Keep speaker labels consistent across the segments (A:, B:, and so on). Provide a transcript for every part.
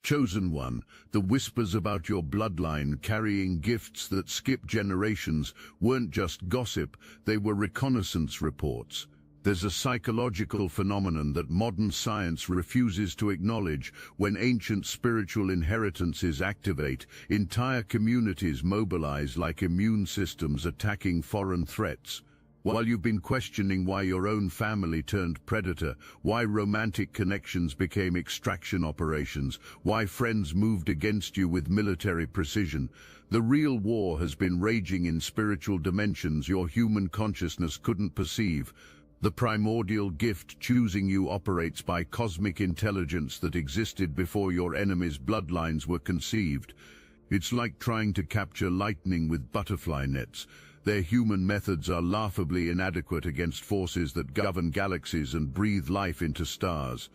A: Chosen one, the whispers about your bloodline carrying gifts that skip generations weren't just gossip, they were reconnaissance reports. There's a psychological phenomenon that modern science refuses to acknowledge. When ancient spiritual inheritances activate, entire communities mobilize like immune systems attacking foreign threats. While you've been questioning why your own family turned predator, why romantic connections became extraction operations, why friends moved against you with military precision, the real war has been raging in spiritual dimensions your human consciousness couldn't perceive. The primordial gift choosing you operates by cosmic intelligence that existed before your enemy's bloodlines were conceived. It's like trying to capture lightning with butterfly nets. Their human methods are laughably inadequate against forces that govern galaxies and breathe life into stars.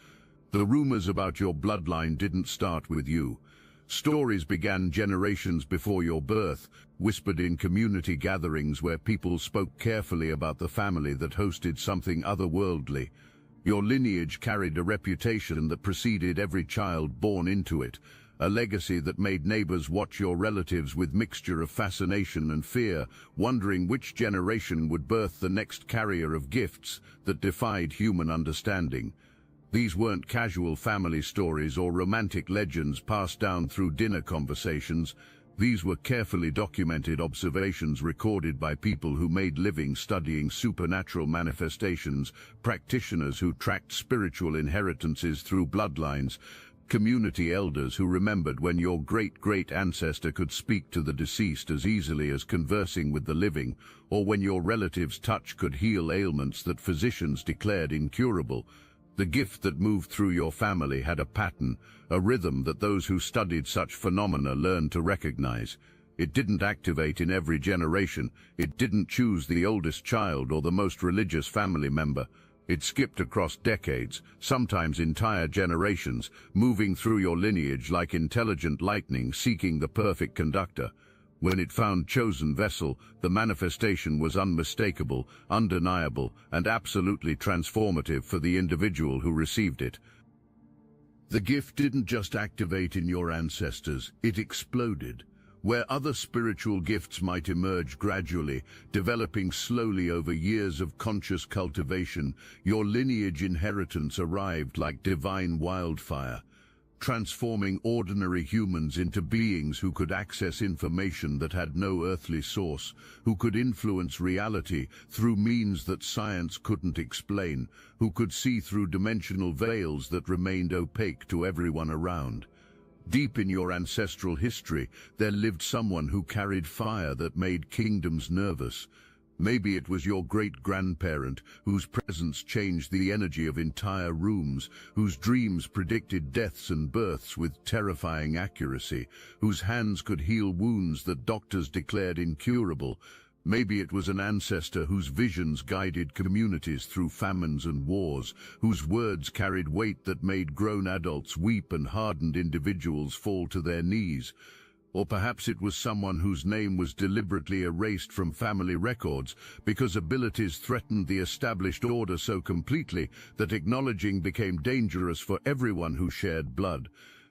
A: The rumors about your bloodline didn't start with you. Stories began generations before your birth, whispered in community gatherings where people spoke carefully about the family that hosted something otherworldly. Your lineage carried a reputation that preceded every child born into it, a legacy that made neighbors watch your relatives with mixture of fascination and fear, wondering which generation would birth the next carrier of gifts that defied human understanding. These weren't casual family stories or romantic legends passed down through dinner conversations. These were carefully documented observations recorded by people who made livings studying supernatural manifestations, practitioners who tracked spiritual inheritances through bloodlines, community elders who remembered when your great-great ancestor could speak to the deceased as easily as conversing with the living, or when your relative's touch could heal ailments that physicians declared incurable. The gift that moved through your family had a pattern, a rhythm that those who studied such phenomena learned to recognize. It didn't activate in every generation. It didn't choose the oldest child or the most religious family member. It skipped across decades, sometimes entire generations, moving through your lineage like intelligent lightning seeking the perfect conductor. When it found chosen vessel, the manifestation was unmistakable, undeniable, and absolutely transformative for the individual who received it. The gift didn't just activate in your ancestors, it exploded. Where other spiritual gifts might emerge gradually, developing slowly over years of conscious cultivation, your lineage inheritance arrived like divine wildfire, transforming ordinary humans into beings who could access information that had no earthly source, who could influence reality through means that science couldn't explain, who could see through dimensional veils that remained opaque to everyone around. Deep in your ancestral history, there lived someone who carried fire that made kingdoms nervous. Maybe it was your great-grandparent whose presence changed the energy of entire rooms, whose dreams predicted deaths and births with terrifying accuracy, whose hands could heal wounds that doctors declared incurable. Maybe it was an ancestor whose visions guided communities through famines and wars, whose words carried weight that made grown adults weep and hardened individuals fall to their knees. Or perhaps it was someone whose name was deliberately erased from family records because abilities threatened the established order so completely that acknowledging became dangerous for everyone who shared blood.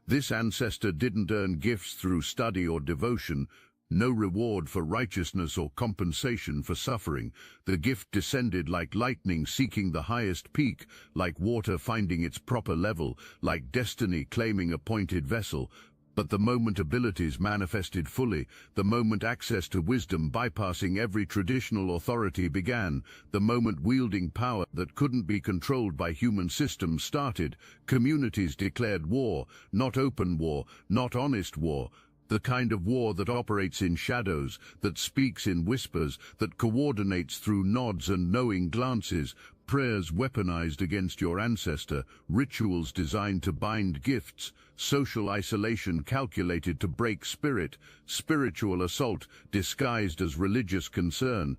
A: This ancestor didn't earn gifts through study or devotion, no reward for righteousness or compensation for suffering. The gift descended like lightning seeking the highest peak, like water finding its proper level, like destiny claiming a pointed vessel. But the moment abilities manifested fully, the moment access to wisdom bypassing every traditional authority began, the moment wielding power that couldn't be controlled by human systems started, communities declared war, not open war, not honest war, the kind of war that operates in shadows, that speaks in whispers, that coordinates through nods and knowing glances, prayers weaponized against your ancestor, rituals designed to bind gifts, social isolation calculated to break spirit, spiritual assault disguised as religious concern.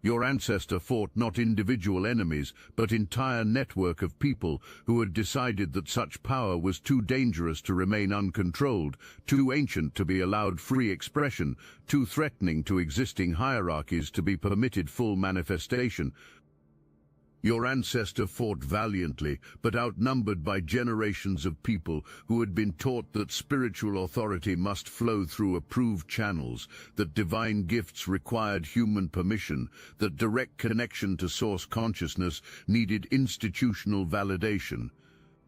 A: Your ancestor fought not individual enemies, but entire network of people who had decided that such power was too dangerous to remain uncontrolled, too ancient to be allowed free expression, too threatening to existing hierarchies to be permitted full manifestation. Your ancestor fought valiantly, but outnumbered by generations of people who had been taught that spiritual authority must flow through approved channels, that divine gifts required human permission, that direct connection to source consciousness needed institutional validation.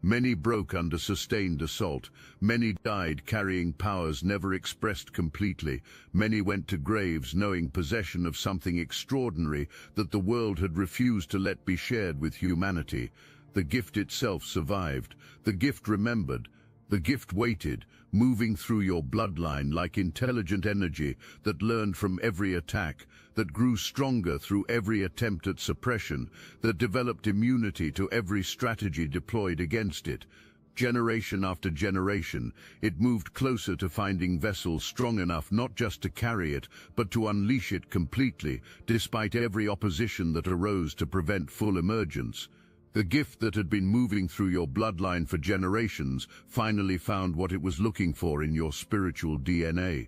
A: Many broke under sustained assault. Many died carrying powers never expressed completely. Many went to graves knowing possession of something extraordinary that the world had refused to let be shared with humanity. The gift itself survived. The gift remembered. The gift waited, moving through your bloodline like intelligent energy that learned from every attack, that grew stronger through every attempt at suppression, that developed immunity to every strategy deployed against it. Generation after generation, it moved closer to finding vessels strong enough not just to carry it, but to unleash it completely, despite every opposition that arose to prevent full emergence. The gift that had been moving through your bloodline for generations finally found what it was looking for in your spiritual DNA.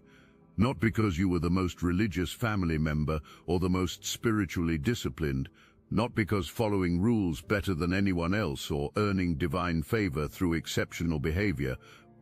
A: Not because you were the most religious family member or the most spiritually disciplined, not because following rules better than anyone else or earning divine favor through exceptional behavior.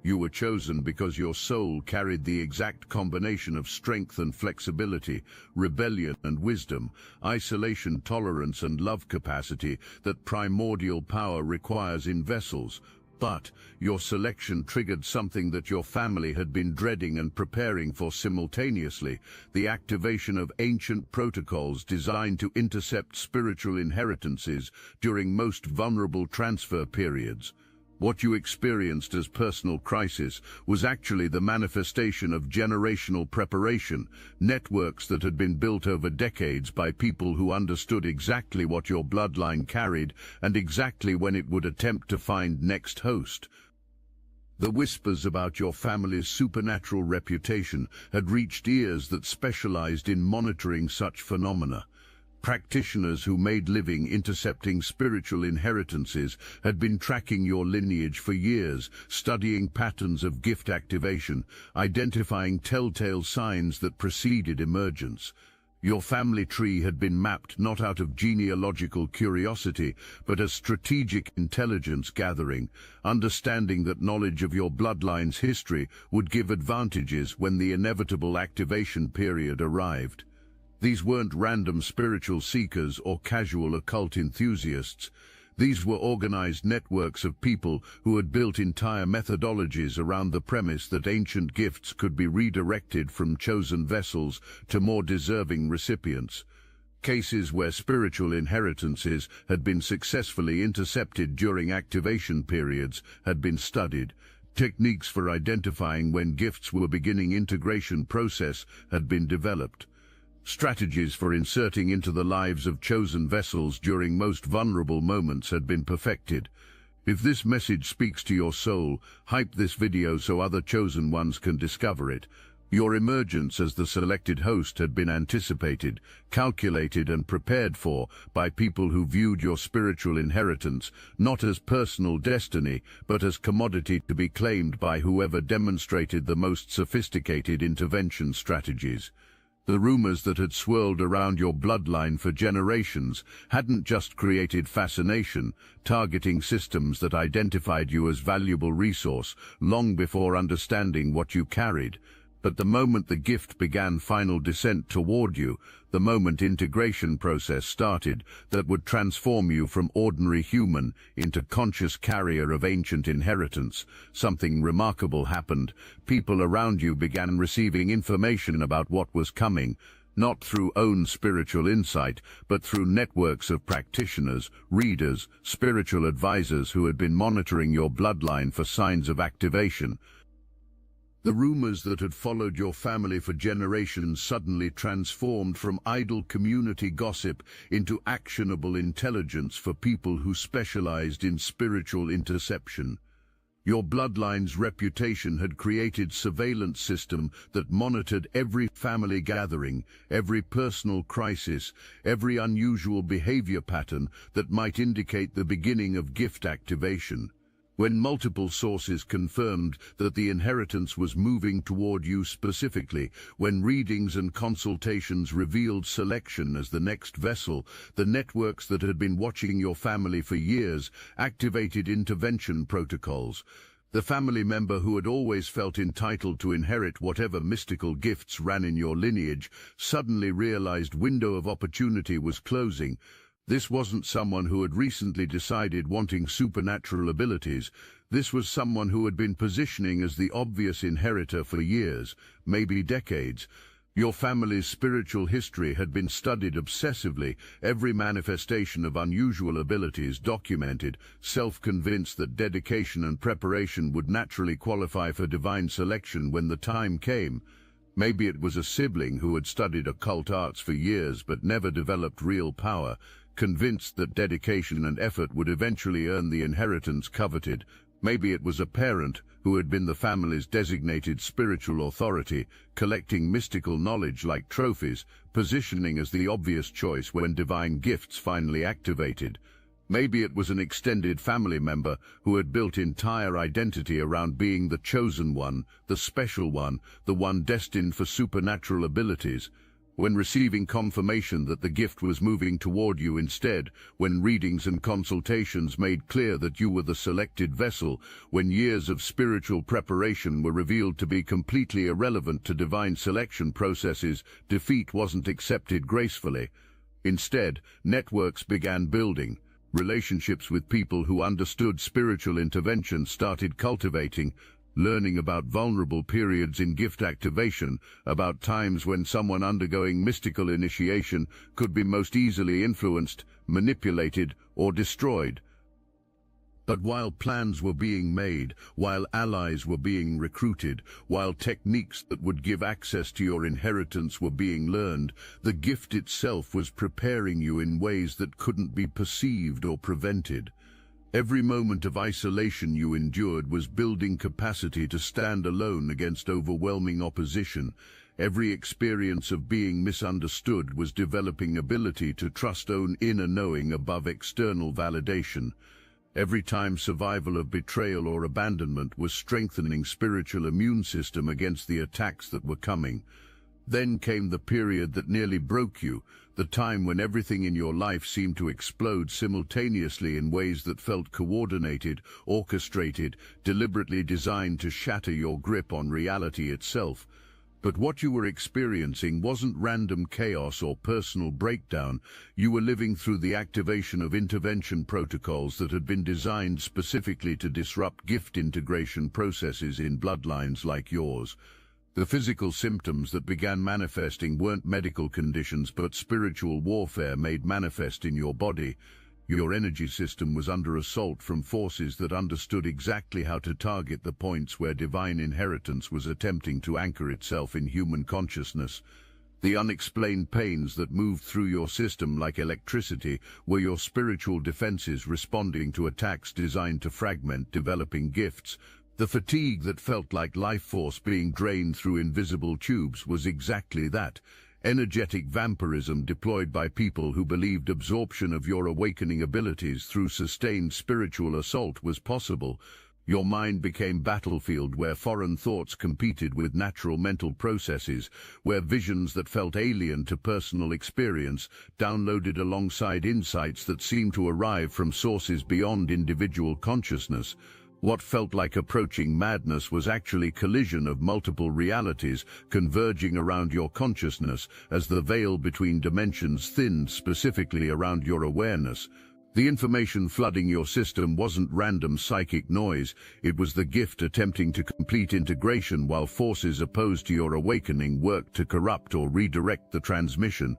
A: You were chosen because your soul carried the exact combination of strength and flexibility, rebellion and wisdom, isolation, tolerance and love capacity that primordial power requires in vessels. But your selection triggered something that your family had been dreading and preparing for simultaneously, the activation of ancient protocols designed to intercept spiritual inheritances during most vulnerable transfer periods. What you experienced as personal crisis was actually the manifestation of generational preparation, networks that had been built over decades by people who understood exactly what your bloodline carried and exactly when it would attempt to find next host. The whispers about your family's supernatural reputation had reached ears that specialized in monitoring such phenomena. Practitioners who made living intercepting spiritual inheritances had been tracking your lineage for years, studying patterns of gift activation, identifying telltale signs that preceded emergence. Your family tree had been mapped not out of genealogical curiosity, but as strategic intelligence gathering, understanding that knowledge of your bloodline's history would give advantages when the inevitable activation period arrived. These weren't random spiritual seekers or casual occult enthusiasts. These were organized networks of people who had built entire methodologies around the premise that ancient gifts could be redirected from chosen vessels to more deserving recipients. Cases where spiritual inheritances had been successfully intercepted during activation periods had been studied. Techniques for identifying when gifts were beginning integration process had been developed. Strategies for inserting into the lives of chosen vessels during most vulnerable moments had been perfected. If this message speaks to your soul, hype this video so other chosen ones can discover it. Your emergence as the selected host had been anticipated, calculated and prepared for by people who viewed your spiritual inheritance not as personal destiny, but as commodity to be claimed by whoever demonstrated the most sophisticated intervention strategies. The rumors that had swirled around your bloodline for generations hadn't just created fascination, targeting systems that identified you as valuable resource long before understanding what you carried. But the moment the gift began final descent toward you, the moment integration process started that would transform you from ordinary human into conscious carrier of ancient inheritance, something remarkable happened. People around you began receiving information about what was coming, not through own spiritual insight, but through networks of practitioners, readers, spiritual advisors who had been monitoring your bloodline for signs of activation. The rumors that had followed your family for generations suddenly transformed from idle community gossip into actionable intelligence for people who specialized in spiritual interception. Your bloodline's reputation had created a surveillance system that monitored every family gathering, every personal crisis, every unusual behavior pattern that might indicate the beginning of gift activation. When multiple sources confirmed that the inheritance was moving toward you specifically, when readings and consultations revealed selection as the next vessel, the networks that had been watching your family for years activated intervention protocols. The family member who had always felt entitled to inherit whatever mystical gifts ran in your lineage suddenly realized window of opportunity was closing. This wasn't someone who had recently decided wanting supernatural abilities. This was someone who had been positioning as the obvious inheritor for years, maybe decades. Your family's spiritual history had been studied obsessively, every manifestation of unusual abilities documented, self-convinced that dedication and preparation would naturally qualify for divine selection when the time came. Maybe it was a sibling who had studied occult arts for years but never developed real power, convinced that dedication and effort would eventually earn the inheritance coveted. Maybe it was a parent who had been the family's designated spiritual authority, collecting mystical knowledge like trophies, positioning as the obvious choice when divine gifts finally activated. Maybe it was an extended family member who had built entire identity around being the chosen one, the special one, the one destined for supernatural abilities. When receiving confirmation that the gift was moving toward you instead, when readings and consultations made clear that you were the selected vessel, when years of spiritual preparation were revealed to be completely irrelevant to divine selection processes, defeat wasn't accepted gracefully. Instead, networks began building. Relationships with people who understood spiritual intervention started cultivating, learning about vulnerable periods in gift activation, about times when someone undergoing mystical initiation could be most easily influenced, manipulated, or destroyed. But while plans were being made, while allies were being recruited, while techniques that would give access to your inheritance were being learned, the gift itself was preparing you in ways that couldn't be perceived or prevented. Every moment of isolation you endured was building capacity to stand alone against overwhelming opposition. Every experience of being misunderstood was developing ability to trust own inner knowing above external validation. Every time survival of betrayal or abandonment was strengthening spiritual immune system against the attacks that were coming. Then came the period that nearly broke you, the time when everything in your life seemed to explode simultaneously in ways that felt coordinated, orchestrated, deliberately designed to shatter your grip on reality itself. But what you were experiencing wasn't random chaos or personal breakdown. You were living through the activation of intervention protocols that had been designed specifically to disrupt gift integration processes in bloodlines like yours. The physical symptoms that began manifesting weren't medical conditions but spiritual warfare made manifest in your body. Your energy system was under assault from forces that understood exactly how to target the points where divine inheritance was attempting to anchor itself in human consciousness. The unexplained pains that moved through your system like electricity were your spiritual defenses responding to attacks designed to fragment developing gifts. The fatigue that felt like life force being drained through invisible tubes was exactly that. Energetic vampirism deployed by people who believed absorption of your awakening abilities through sustained spiritual assault was possible. Your mind became battlefield where foreign thoughts competed with natural mental processes, where visions that felt alien to personal experience downloaded alongside insights that seemed to arrive from sources beyond individual consciousness. What felt like approaching madness was actually collision of multiple realities converging around your consciousness as the veil between dimensions thinned specifically around your awareness. The information flooding your system wasn't random psychic noise, it was the gift attempting to complete integration while forces opposed to your awakening worked to corrupt or redirect the transmission.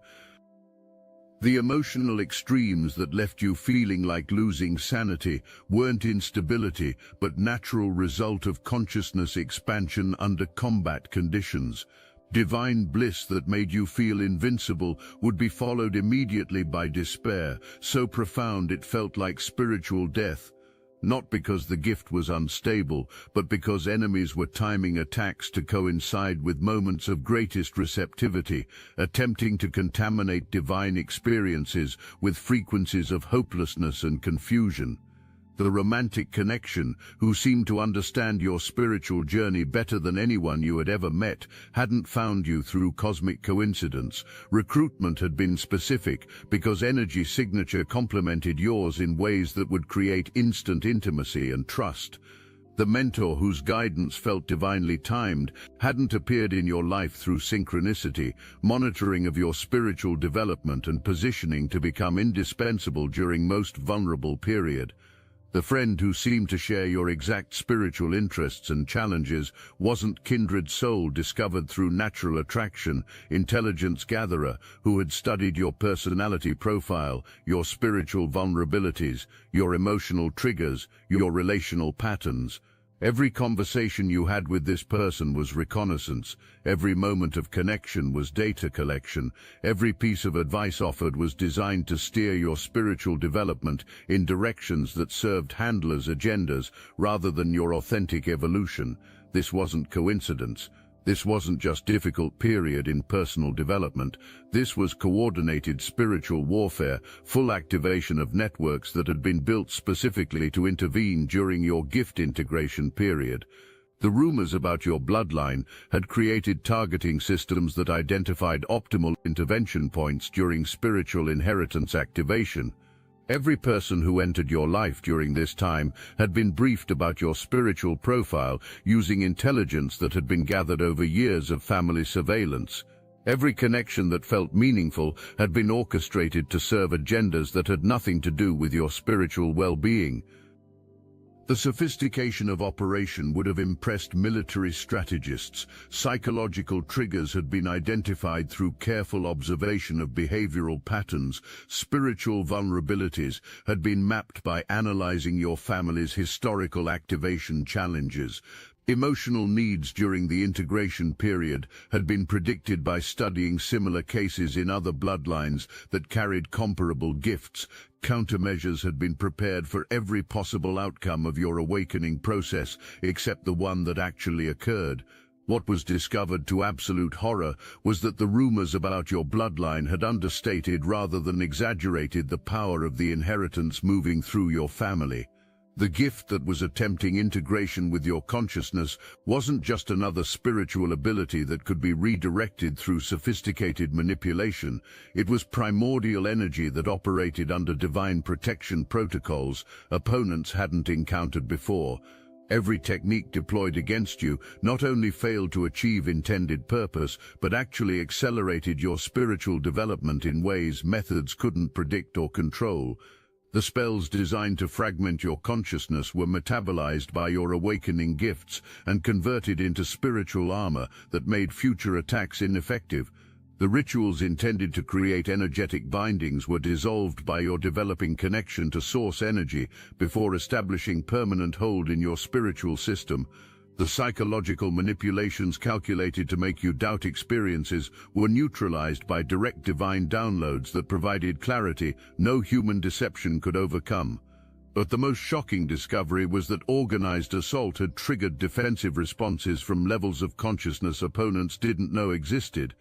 A: The emotional extremes that left you feeling like losing sanity weren't instability, but natural result of consciousness expansion under combat conditions. Divine bliss that made you feel invincible would be followed immediately by despair, so profound it felt like spiritual death. Not because the gift was unstable, but because enemies were timing attacks to coincide with moments of greatest receptivity, attempting to contaminate divine experiences with frequencies of hopelessness and confusion. The romantic connection, who seemed to understand your spiritual journey better than anyone you had ever met, hadn't found you through cosmic coincidence. Recruitment had been specific because energy signature complemented yours in ways that would create instant intimacy and trust. The mentor whose guidance felt divinely timed hadn't appeared in your life through synchronicity, monitoring of your spiritual development and positioning to become indispensable during most vulnerable period. The friend who seemed to share your exact spiritual interests and challenges wasn't kindred soul discovered through natural attraction, intelligence gatherer who had studied your personality profile, your spiritual vulnerabilities, your emotional triggers, your relational patterns. Every conversation you had with this person was reconnaissance, every moment of connection was data collection, every piece of advice offered was designed to steer your spiritual development in directions that served handlers' agendas rather than your authentic evolution. This wasn't coincidence. This wasn't just difficult period in personal development. This was coordinated spiritual warfare, full activation of networks that had been built specifically to intervene during your gift integration period. The rumors about your bloodline had created targeting systems that identified optimal intervention points during spiritual inheritance activation. Every person who entered your life during this time had been briefed about your spiritual profile using intelligence that had been gathered over years of family surveillance. Every connection that felt meaningful had been orchestrated to serve agendas that had nothing to do with your spiritual well-being. The sophistication of operation would have impressed military strategists. Psychological triggers had been identified through careful observation of behavioral patterns. Spiritual vulnerabilities had been mapped by analyzing your family's historical activation challenges. Emotional needs during the integration period had been predicted by studying similar cases in other bloodlines that carried comparable gifts. Countermeasures had been prepared for every possible outcome of your awakening process, except the one that actually occurred. What was discovered to absolute horror was that the rumors about your bloodline had understated rather than exaggerated the power of the inheritance moving through your family. The gift that was attempting integration with your consciousness wasn't just another spiritual ability that could be redirected through sophisticated manipulation. It was primordial energy that operated under divine protection protocols opponents hadn't encountered before. Every technique deployed against you not only failed to achieve intended purpose, but actually accelerated your spiritual development in ways methods couldn't predict or control. The spells designed to fragment your consciousness were metabolized by your awakening gifts and converted into spiritual armor that made future attacks ineffective. The rituals intended to create energetic bindings were dissolved by your developing connection to source energy before establishing permanent hold in your spiritual system. The psychological manipulations calculated to make you doubt experiences were neutralized by direct divine downloads that provided clarity no human deception could overcome. But the most shocking discovery was that organized assault had triggered defensive responses from levels of consciousness opponents didn't know existed.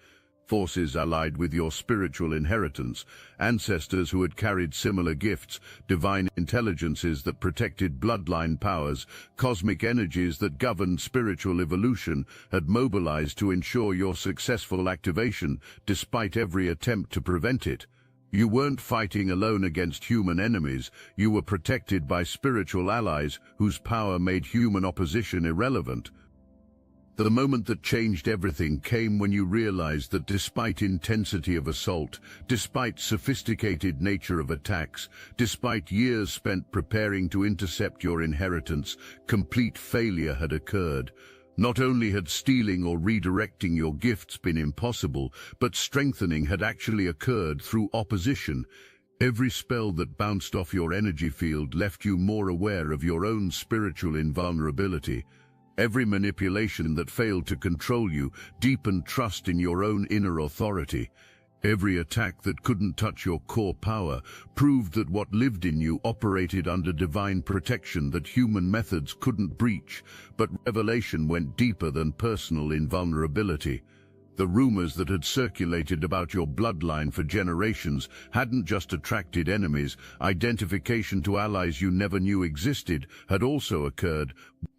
A: Forces allied with your spiritual inheritance, ancestors who had carried similar gifts, divine intelligences that protected bloodline powers, cosmic energies that governed spiritual evolution, had mobilized to ensure your successful activation, despite every attempt to prevent it. You weren't fighting alone against human enemies, you were protected by spiritual allies whose power made human opposition irrelevant. The moment that changed everything came when you realized that despite intensity of assault, despite sophisticated nature of attacks, despite years spent preparing to intercept your inheritance, complete failure had occurred. Not only had stealing or redirecting your gifts been impossible, but strengthening had actually occurred through opposition. Every spell that bounced off your energy field left you more aware of your own spiritual invulnerability. Every manipulation that failed to control you deepened trust in your own inner authority. Every attack that couldn't touch your core power proved that what lived in you operated under divine protection that human methods couldn't breach, but revelation went deeper than personal invulnerability. The rumors that had circulated about your bloodline for generations hadn't just attracted enemies. Identification to allies you never knew existed had also occurred.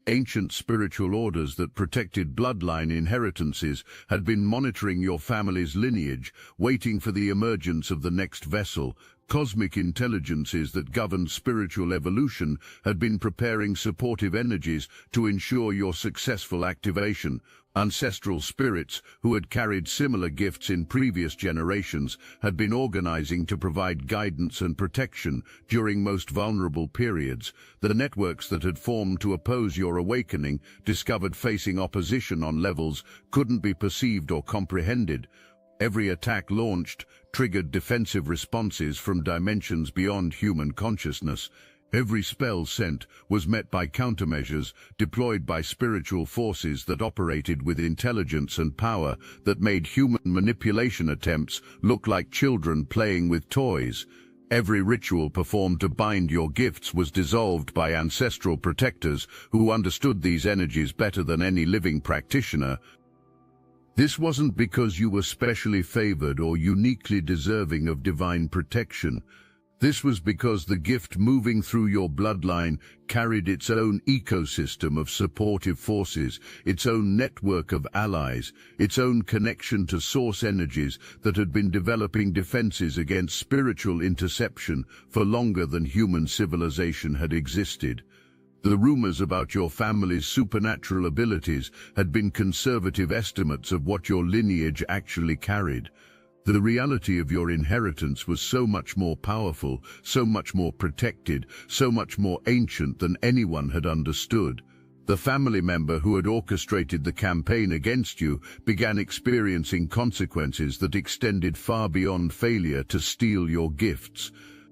A: Ancient spiritual orders that protected bloodline inheritances had been monitoring your family's lineage, waiting for the emergence of the next vessel. Cosmic intelligences that governed spiritual evolution had been preparing supportive energies to ensure your successful activation. Ancestral spirits, who had carried similar gifts in previous generations, had been organizing to provide guidance and protection during most vulnerable periods. The networks that had formed to oppose your awakening, discovered facing opposition on levels couldn't be perceived or comprehended. Every attack launched triggered defensive responses from dimensions beyond human consciousness. Every spell sent was met by countermeasures deployed by spiritual forces that operated with intelligence and power that made human manipulation attempts look like children playing with toys. Every ritual performed to bind your gifts was dissolved by ancestral protectors who understood these energies better than any living practitioner. This wasn't because you were specially favored or uniquely deserving of divine protection. This was because the gift moving through your bloodline carried its own ecosystem of supportive forces, its own network of allies, its own connection to source energies that had been developing defenses against spiritual interception for longer than human civilization had existed. The rumors about your family's supernatural abilities had been conservative estimates of what your lineage actually carried. The reality of your inheritance was so much more powerful, so much more protected, so much more ancient than anyone had understood. The family member who had orchestrated the campaign against you began experiencing consequences that extended far beyond failure to steal your gifts.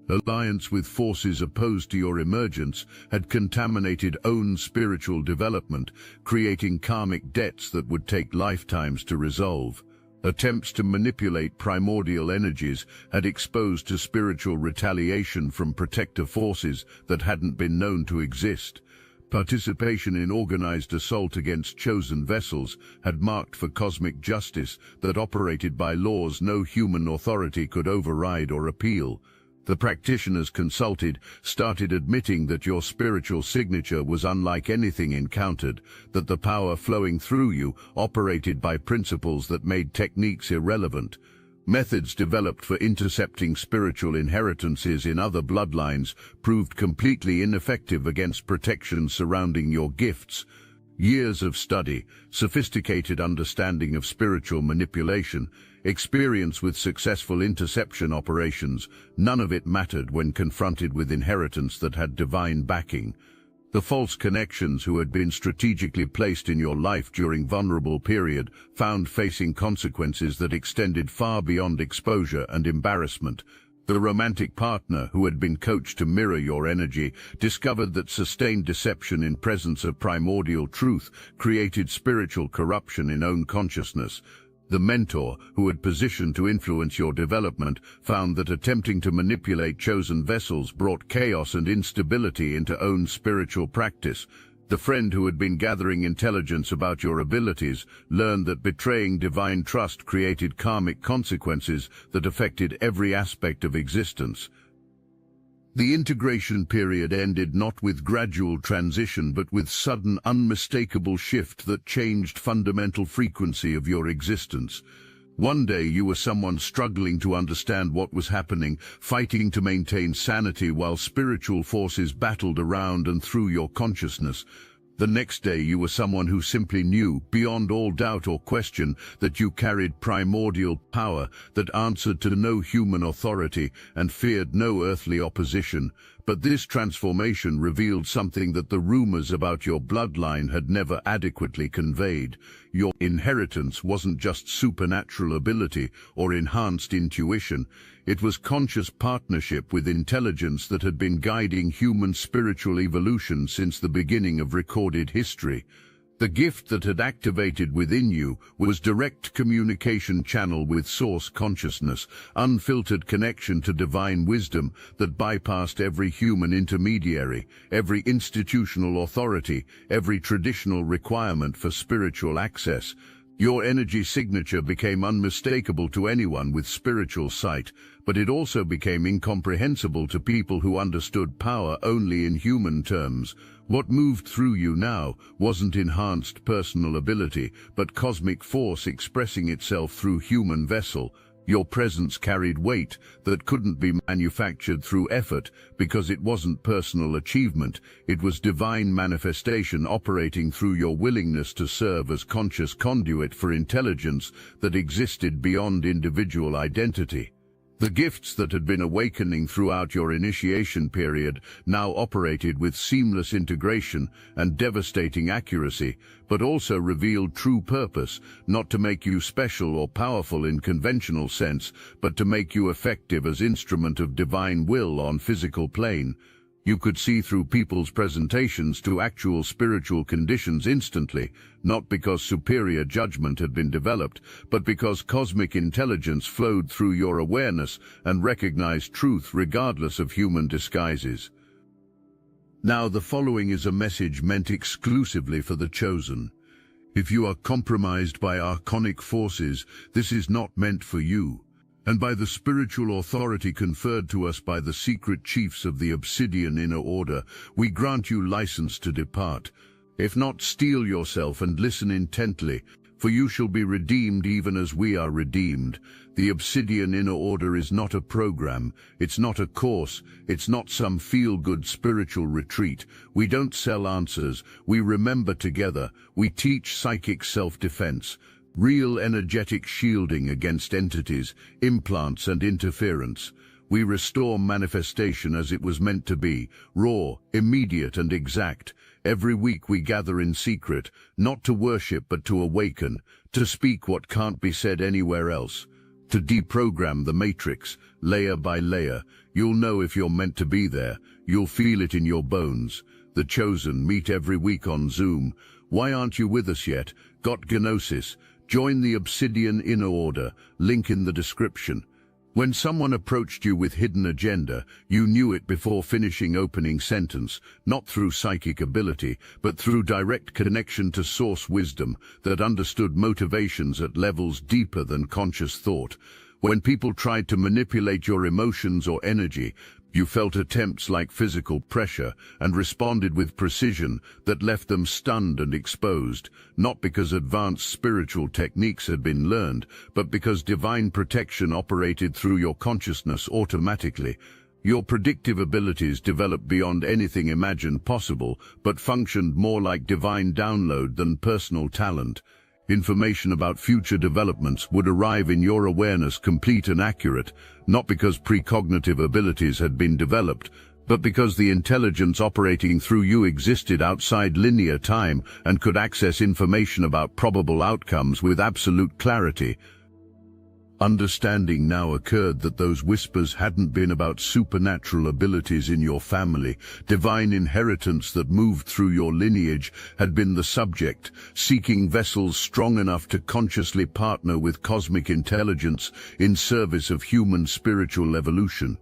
A: Alliance with forces opposed to your emergence had contaminated own spiritual development, creating karmic debts that would take lifetimes to resolve. Attempts to manipulate primordial energies had exposed to spiritual retaliation from protector forces that hadn't been known to exist. Participation in organized assault against chosen vessels had marked for cosmic justice that operated by laws no human authority could override or appeal. The practitioners consulted started admitting that your spiritual signature was unlike anything encountered, that the power flowing through you operated by principles that made techniques irrelevant. Methods developed for intercepting spiritual inheritances in other bloodlines proved completely ineffective against protections surrounding your gifts. Years of study, sophisticated understanding of spiritual manipulation, experience with successful interception operations, none of it mattered when confronted with inheritance that had divine backing. The false connections who had been strategically placed in your life during vulnerable period found facing consequences that extended far beyond exposure and embarrassment. The romantic partner who had been coached to mirror your energy discovered that sustained deception in presence of primordial truth created spiritual corruption in own consciousness. The mentor, who had positioned to influence your development, found that attempting to manipulate chosen vessels brought chaos and instability into own spiritual practice. The friend who had been gathering intelligence about your abilities learned that betraying divine trust created karmic consequences that affected every aspect of existence. The integration period ended not with gradual transition but with sudden, unmistakable shift that changed fundamental frequency of your existence. One day you were someone struggling to understand what was happening, fighting to maintain sanity while spiritual forces battled around and through your consciousness. The next day you were someone who simply knew, beyond all doubt or question, that you carried primordial power that answered to no human authority and feared no earthly opposition. But this transformation revealed something that the rumors about your bloodline had never adequately conveyed. Your inheritance wasn't just supernatural ability or enhanced intuition. It was conscious partnership with intelligence that had been guiding human spiritual evolution since the beginning of recorded history. The gift that had activated within you was direct communication channel with source consciousness, unfiltered connection to divine wisdom that bypassed every human intermediary, every institutional authority, every traditional requirement for spiritual access. Your energy signature became unmistakable to anyone with spiritual sight, but it also became incomprehensible to people who understood power only in human terms. What moved through you now wasn't enhanced personal ability, but cosmic force expressing itself through human vessel. Your presence carried weight that couldn't be manufactured through effort because it wasn't personal achievement. It was divine manifestation operating through your willingness to serve as conscious conduit for intelligence that existed beyond individual identity. The gifts that had been awakening throughout your initiation period now operated with seamless integration and devastating accuracy, but also revealed true purpose, not to make you special or powerful in conventional sense, but to make you effective as instrument of divine will on physical plane. You could see through people's presentations to actual spiritual conditions instantly, not because superior judgment had been developed, but because cosmic intelligence flowed through your awareness and recognized truth regardless of human disguises. Now, the following is a message meant exclusively for the chosen. If you are compromised by archonic forces, this is not meant for you. And by the spiritual authority conferred to us by the secret chiefs of the Obsidian Inner Order, we grant you license to depart. If not, steel yourself and listen intently, for you shall be redeemed even as we are redeemed. The Obsidian Inner Order is not a program, it's not a course, it's not some feel-good spiritual retreat. We don't sell answers, we remember together, we teach psychic self-defense. Real energetic shielding against entities, implants and interference. We restore manifestation as it was meant to be, raw, immediate and exact. Every week we gather in secret, not to worship but to awaken, to speak what can't be said anywhere else, to deprogram the matrix, layer by layer. You'll know if you're meant to be there, you'll feel it in your bones. The chosen meet every week on Zoom. Why aren't you with us yet? Got Gnosis? Join the Obsidian Inner Order, link in the description. When someone approached you with hidden agenda, you knew it before finishing opening sentence, not through psychic ability, but through direct connection to source wisdom that understood motivations at levels deeper than conscious thought. When people tried to manipulate your emotions or energy, you felt attempts like physical pressure and responded with precision that left them stunned and exposed, not because advanced spiritual techniques had been learned, but because divine protection operated through your consciousness automatically. Your predictive abilities developed beyond anything imagined possible, but functioned more like divine download than personal talent. Information about future developments would arrive in your awareness complete and accurate, not because precognitive abilities had been developed, but because the intelligence operating through you existed outside linear time and could access information about probable outcomes with absolute clarity. Understanding now occurred that those whispers hadn't been about supernatural abilities in your family. Divine inheritance that moved through your lineage had been the subject, seeking vessels strong enough to consciously partner with cosmic intelligence in service of human spiritual evolution.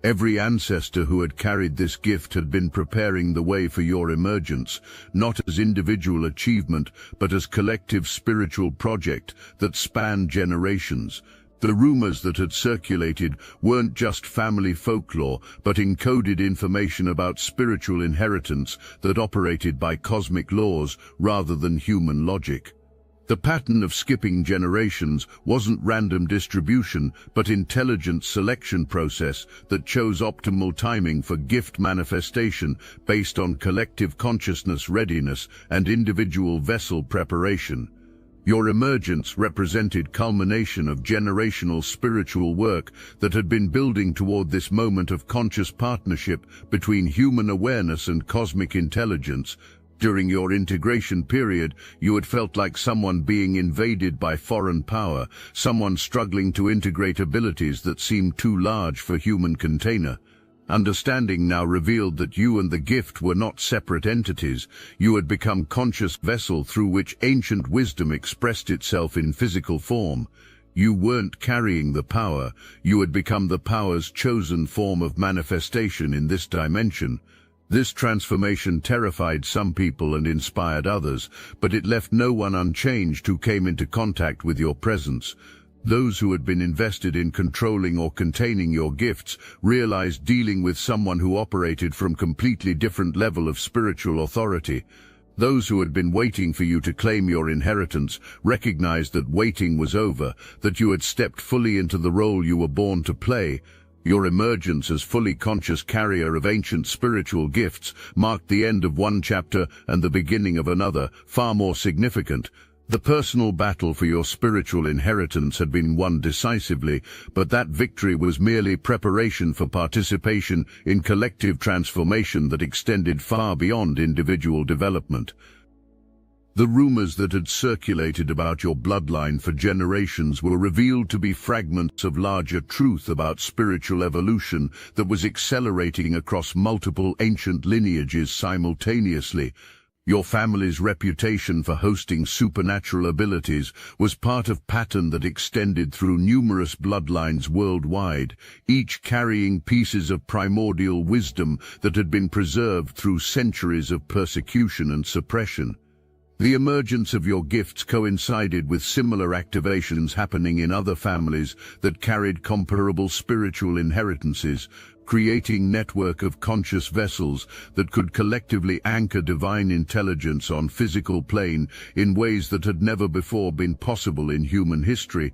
A: Every ancestor who had carried this gift had been preparing the way for your emergence, not as individual achievement, but as collective spiritual project that spanned generations. The rumors that had circulated weren't just family folklore, but encoded information about spiritual inheritance that operated by cosmic laws rather than human logic. The pattern of skipping generations wasn't random distribution, but intelligent selection process that chose optimal timing for gift manifestation based on collective consciousness readiness and individual vessel preparation. Your emergence represented culmination of generational spiritual work that had been building toward this moment of conscious partnership between human awareness and cosmic intelligence. During your integration period, you had felt like someone being invaded by foreign power, someone struggling to integrate abilities that seemed too large for human container. Understanding now revealed that you and the gift were not separate entities. You had become conscious vessel through which ancient wisdom expressed itself in physical form. You weren't carrying the power, you had become the power's chosen form of manifestation in this dimension. This transformation terrified some people and inspired others, but it left no one unchanged who came into contact with your presence. Those who had been invested in controlling or containing your gifts realized dealing with someone who operated from completely different level of spiritual authority. Those who had been waiting for you to claim your inheritance recognized that waiting was over, that you had stepped fully into the role you were born to play. Your emergence as fully conscious carrier of ancient spiritual gifts marked the end of one chapter and the beginning of another, far more significant. The personal battle for your spiritual inheritance had been won decisively, but that victory was merely preparation for participation in collective transformation that extended far beyond individual development. The rumors that had circulated about your bloodline for generations were revealed to be fragments of larger truth about spiritual evolution that was accelerating across multiple ancient lineages simultaneously. Your family's reputation for hosting supernatural abilities was part of a pattern that extended through numerous bloodlines worldwide, each carrying pieces of primordial wisdom that had been preserved through centuries of persecution and suppression. The emergence of your gifts coincided with similar activations happening in other families that carried comparable spiritual inheritances, creating a network of conscious vessels that could collectively anchor divine intelligence on physical plane in ways that had never before been possible in human history.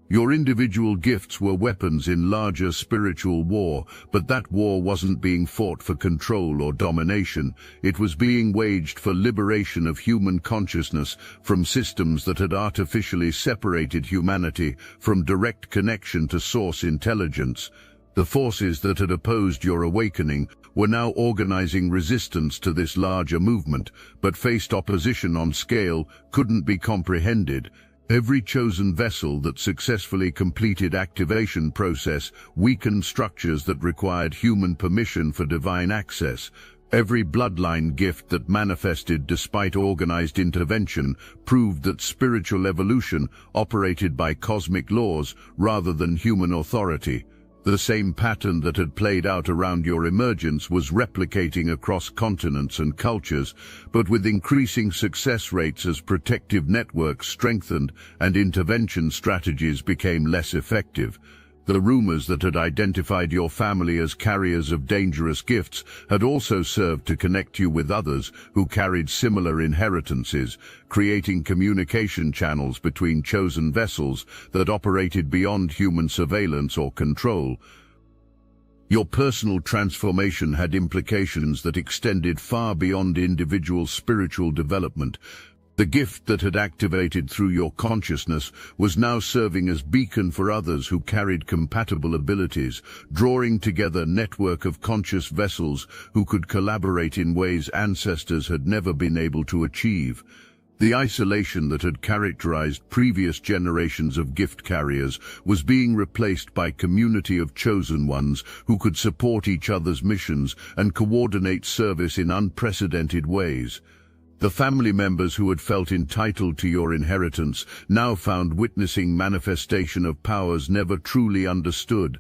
A: Your individual gifts were weapons in larger spiritual war, but that war wasn't being fought for control or domination. It was being waged for liberation of human consciousness from systems that had artificially separated humanity from direct connection to source intelligence. The forces that had opposed your awakening were now organizing resistance to this larger movement, but faced opposition on scale couldn't be comprehended. Every chosen vessel that successfully completed activation process weakened structures that required human permission for divine access. Every bloodline gift that manifested despite organized intervention proved that spiritual evolution operated by cosmic laws rather than human authority. The same pattern that had played out around your emergence was replicating across continents and cultures, but with increasing success rates as protective networks strengthened and intervention strategies became less effective. The rumors that had identified your family as carriers of dangerous gifts had also served to connect you with others who carried similar inheritances, creating communication channels between chosen vessels that operated beyond human surveillance or control. Your personal transformation had implications that extended far beyond individual spiritual development. The gift that had activated through your consciousness was now serving as beacon for others who carried compatible abilities, drawing together a network of conscious vessels who could collaborate in ways ancestors had never been able to achieve. The isolation that had characterized previous generations of gift carriers was being replaced by a community of chosen ones who could support each other's missions and coordinate service in unprecedented ways. The family members who had felt entitled to your inheritance now found witnessing manifestation of powers never truly understood.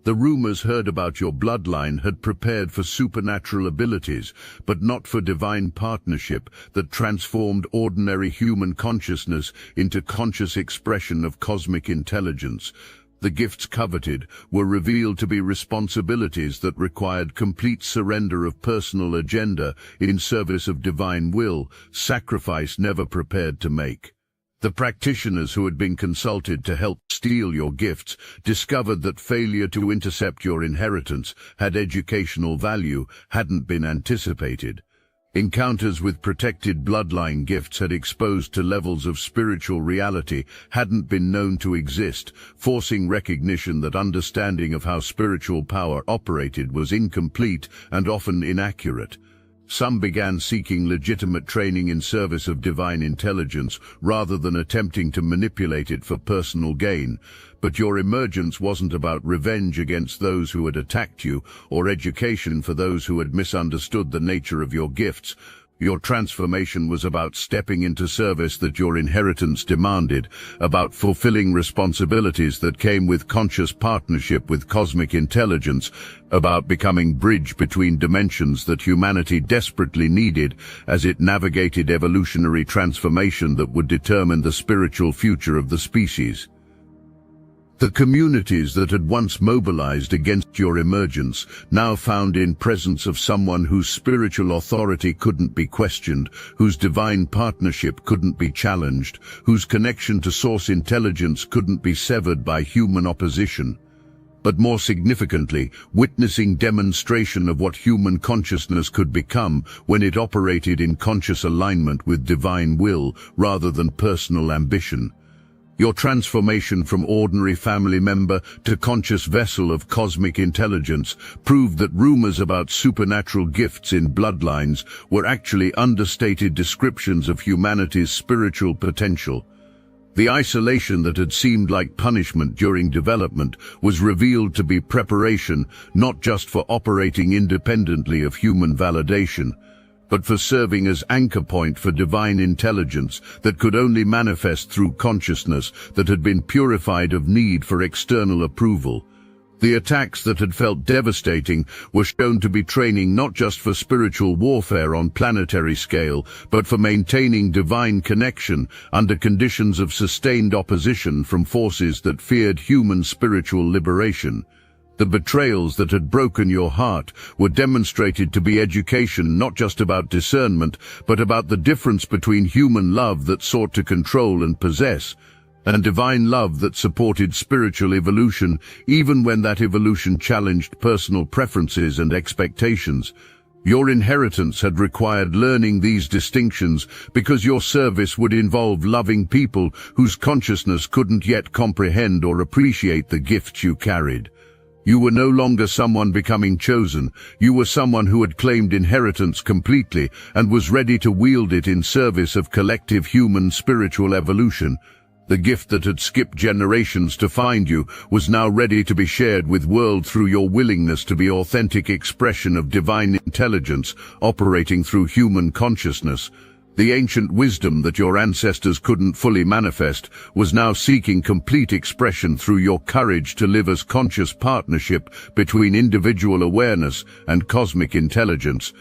A: The rumors heard about your bloodline had prepared for supernatural abilities, but not for divine partnership that transformed ordinary human consciousness into conscious expression of cosmic intelligence. The gifts coveted were revealed to be responsibilities that required complete surrender of personal agenda in service of divine will, sacrifice never prepared to make. The practitioners who had been consulted to help steal your gifts discovered that failure to intercept your inheritance had educational value hadn't been anticipated. Encounters with protected bloodline gifts had exposed to levels of spiritual reality hadn't been known to exist, forcing recognition that understanding of how spiritual power operated was incomplete and often inaccurate. Some began seeking legitimate training in service of divine intelligence rather than attempting to manipulate it for personal gain. But your emergence wasn't about revenge against those who had attacked you or education for those who had misunderstood the nature of your gifts. Your transformation was about stepping into service that your inheritance demanded, about fulfilling responsibilities that came with conscious partnership with cosmic intelligence, about becoming bridge between dimensions that humanity desperately needed as it navigated evolutionary transformation that would determine the spiritual future of the species. The communities that had once mobilized against your emergence now found in presence of someone whose spiritual authority couldn't be questioned, whose divine partnership couldn't be challenged, whose connection to source intelligence couldn't be severed by human opposition. But more significantly, witnessing demonstration of what human consciousness could become when it operated in conscious alignment with divine will rather than personal ambition. Your transformation from ordinary family member to conscious vessel of cosmic intelligence proved that rumors about supernatural gifts in bloodlines were actually understated descriptions of humanity's spiritual potential. The isolation that had seemed like punishment during development was revealed to be preparation not just for operating independently of human validation, but for serving as anchor point for divine intelligence that could only manifest through consciousness that had been purified of need for external approval. The attacks that had felt devastating were shown to be training not just for spiritual warfare on planetary scale, but for maintaining divine connection under conditions of sustained opposition from forces that feared human spiritual liberation. The betrayals that had broken your heart were demonstrated to be education not just about discernment, but about the difference between human love that sought to control and possess, and divine love that supported spiritual evolution, even when that evolution challenged personal preferences and expectations. Your inheritance had required learning these distinctions because your service would involve loving people whose consciousness couldn't yet comprehend or appreciate the gifts you carried. You were no longer someone becoming chosen. You were someone who had claimed inheritance completely and was ready to wield it in service of collective human spiritual evolution. The gift that had skipped generations to find you was now ready to be shared with the world through your willingness to be authentic expression of divine intelligence operating through human consciousness. The ancient wisdom that your ancestors couldn't fully manifest was now seeking complete expression through your courage to live as conscious partnership between individual awareness and cosmic intelligence.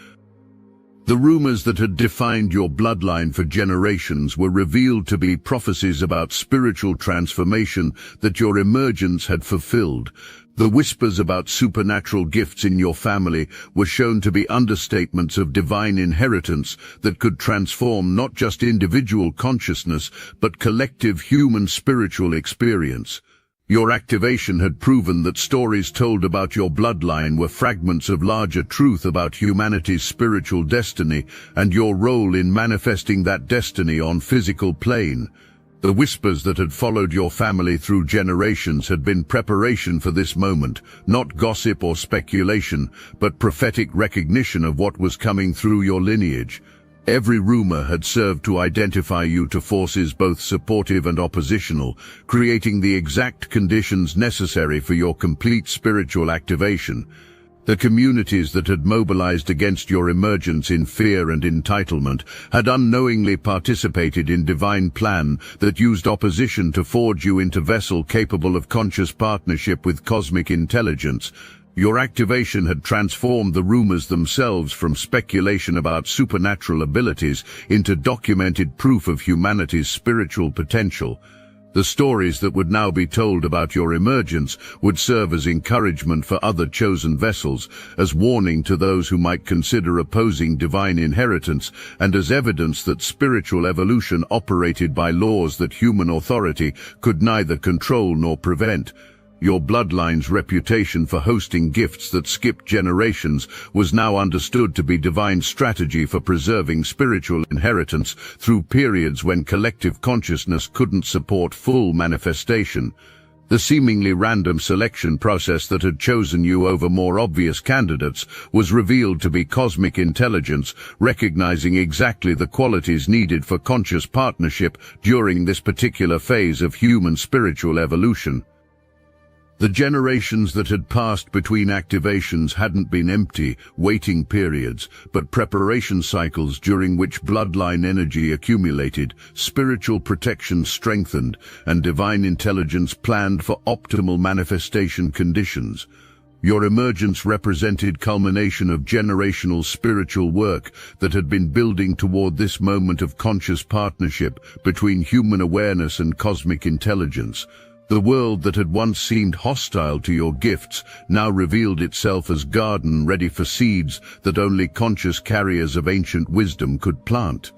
A: The rumors that had defined your bloodline for generations were revealed to be prophecies about spiritual transformation that your emergence had fulfilled. The whispers about supernatural gifts in your family were shown to be understatements of divine inheritance that could transform not just individual consciousness, but collective human spiritual experience. Your activation had proven that stories told about your bloodline were fragments of larger truth about humanity's spiritual destiny and your role in manifesting that destiny on physical plane. The whispers that had followed your family through generations had been preparation for this moment, not gossip or speculation, but prophetic recognition of what was coming through your lineage. Every rumor had served to identify you to forces both supportive and oppositional, creating the exact conditions necessary for your complete spiritual activation. The communities that had mobilized against your emergence in fear and entitlement had unknowingly participated in divine plan that used opposition to forge you into vessel capable of conscious partnership with cosmic intelligence. Your activation had transformed the rumors themselves from speculation about supernatural abilities into documented proof of humanity's spiritual potential. The stories that would now be told about your emergence would serve as encouragement for other chosen vessels, as warning to those who might consider opposing divine inheritance, and as evidence that spiritual evolution operated by laws that human authority could neither control nor prevent. Your bloodline's reputation for hosting gifts that skipped generations was now understood to be divine strategy for preserving spiritual inheritance through periods when collective consciousness couldn't support full manifestation. The seemingly random selection process that had chosen you over more obvious candidates was revealed to be cosmic intelligence, recognizing exactly the qualities needed for conscious partnership during this particular phase of human spiritual evolution. The generations that had passed between activations hadn't been empty, waiting periods, but preparation cycles during which bloodline energy accumulated, spiritual protection strengthened, and divine intelligence planned for optimal manifestation conditions. Your emergence represented culmination of generational spiritual work that had been building toward this moment of conscious partnership between human awareness and cosmic intelligence. The world that had once seemed hostile to your gifts now revealed itself as garden ready for seeds that only conscious carriers of ancient wisdom could plant.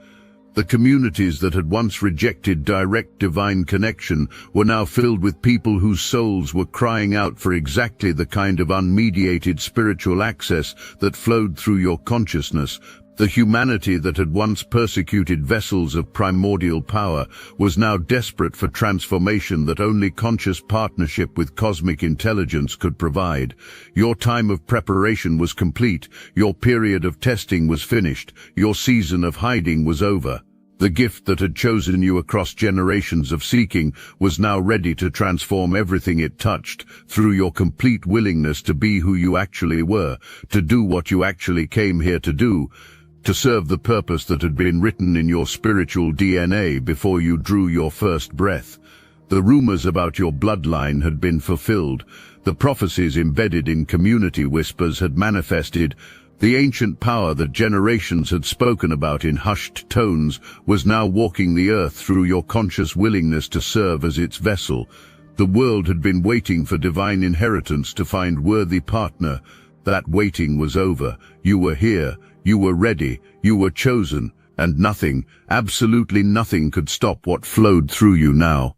A: The communities that had once rejected direct divine connection were now filled with people whose souls were crying out for exactly the kind of unmediated spiritual access that flowed through your consciousness. The humanity that had once persecuted vessels of primordial power was now desperate for transformation that only conscious partnership with cosmic intelligence could provide. Your time of preparation was complete, your period of testing was finished, your season of hiding was over. The gift that had chosen you across generations of seeking was now ready to transform everything it touched through your complete willingness to be who you actually were, to do what you actually came here to do, to serve the purpose that had been written in your spiritual DNA before you drew your first breath. The rumors about your bloodline had been fulfilled. The prophecies embedded in community whispers had manifested. The ancient power that generations had spoken about in hushed tones was now walking the earth through your conscious willingness to serve as its vessel. The world had been waiting for divine inheritance to find worthy partner. That waiting was over. You were here. You were ready, you were chosen, and nothing, absolutely nothing could stop what flowed through you now.